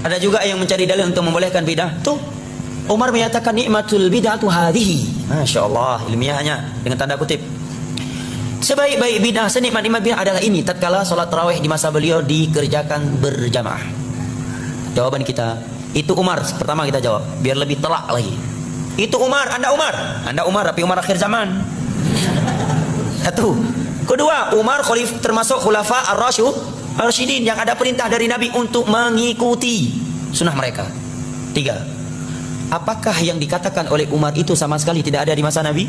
Ada juga yang mencari dalil untuk membolehkan bidah. Tuh, Umar menyatakan nikmatul bid'atu hadhihi. Masya Allah, ilmiahnya dengan tanda kutip. Sebaik-baik bidah, senikmat-nikmat bidah adalah ini. Tatkala sholat tarawih di masa beliau dikerjakan berjamaah. Jawaban kita, itu Umar. Pertama kita jawab, biar lebih telak lagi. Itu Umar, Anda Umar, tapi Umar akhir zaman. Satu. Kedua, Umar termasuk khulafa ar-rasyidin yang ada perintah dari Nabi untuk mengikuti sunnah mereka. Tiga. Apakah yang dikatakan oleh Umar itu sama sekali tidak ada di masa Nabi?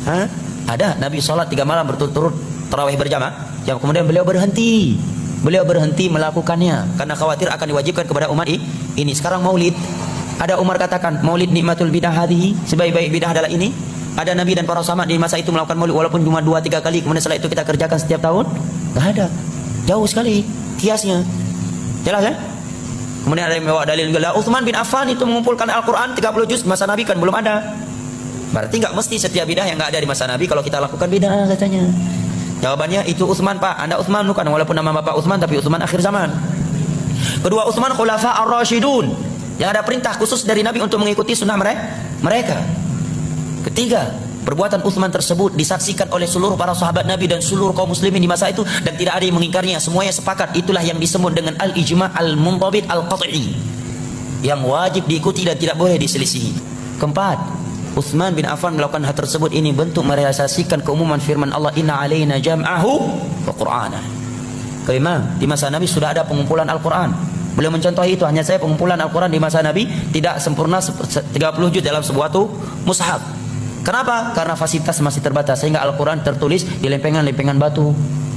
Hah? Ada. Nabi sholat 3 malam berturut-turut tarawih berjamaah, yang kemudian beliau berhenti melakukannya karena khawatir akan diwajibkan kepada umat ini. Sekarang maulid, ada Umar katakan maulid nikmatul bidah hadhihi, sebaik-baik bidah adalah ini. Ada Nabi dan para sahabat di masa itu melakukan maulid walaupun cuma 2-3 kali, kemudian setelah itu kita kerjakan setiap tahun? Gak ada. Jauh sekali kiasnya. Jelas kan? Kemudian ada yang membawa dalil juga, Utsman bin Affan itu mengumpulkan Al-Quran 30 juz, masa Nabi kan belum ada. Berarti nggak mesti setiap bidah yang nggak ada di masa Nabi kalau kita lakukan bidah katanya. Jawabannya itu Utsman, Pak. Anda Utsman bukan, walaupun nama bapak Utsman, tapi Utsman akhir zaman. Kedua, Utsman khulafa ar-rasyidun yang ada perintah khusus dari Nabi untuk mengikuti sunnah mereka. Ketiga, perbuatan Utsman tersebut disaksikan oleh seluruh para sahabat Nabi dan seluruh kaum muslimin di masa itu, dan tidak ada yang mengingkarnya, semuanya sepakat. Itulah yang disebut dengan al-ijma' al-muntabit al-qat'i, yang wajib diikuti dan tidak boleh diselisihi. Keempat, Utsman bin Affan melakukan hal tersebut ini bentuk merealisasikan keumuman firman Allah, inna alaina jam'ahu wa qur'ana. Kelima, di masa Nabi sudah ada pengumpulan Al-Quran. Beliau mencontohi itu. Hanya saya pengumpulan Al-Quran di masa Nabi tidak sempurna 30 juz dalam sebuah mushaf. Kenapa? Karena fasilitas masih terbatas, sehingga Al-Quran tertulis di lempengan-lempengan batu,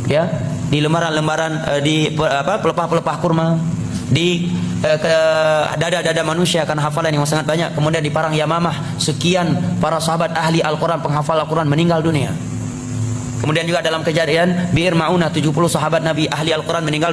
ya, di lembaran-lembaran, di pelepah-pelepah kurma, di dada-dada manusia karena hafalan yang sangat banyak. Kemudian di Parang Yamamah sekian para sahabat ahli Al-Quran, penghafal Al-Quran meninggal dunia. Kemudian juga dalam kejadian Bi'r Ma'unah 70 sahabat Nabi ahli Al-Quran meninggal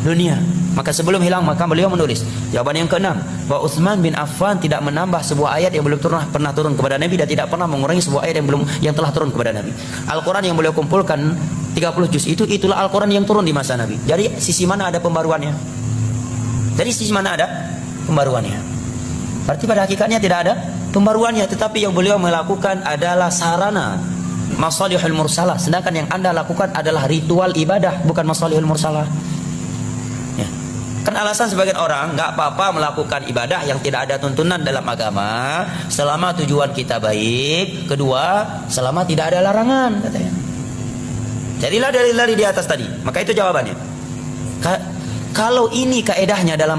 dunia. Maka sebelum hilang maka beliau menulis. Jawaban yang keenam, bahwa Utsman bin Affan tidak menambah sebuah ayat yang belum pernah turun kepada Nabi, dan tidak pernah mengurangi sebuah ayat yang telah turun kepada Nabi. Al-Quran yang beliau kumpulkan 30 juz itulah Al-Quran yang turun di masa Nabi. Jadi sisi mana ada pembaruannya? Dari sisi mana ada pembaruannya? Berarti pada hakikatnya tidak ada pembaruannya, tetapi yang beliau melakukan adalah sarana masalihul mursalah, sedangkan yang Anda lakukan adalah ritual ibadah, bukan masalihul mursalah. Ya. Kan alasan sebagian orang, nggak apa-apa melakukan ibadah yang tidak ada tuntunan dalam agama selama tujuan kita baik, kedua selama tidak ada larangan, katanya. Jadilah dari di atas tadi. Maka itu jawabannya. Kalau ini kaedahnya dalam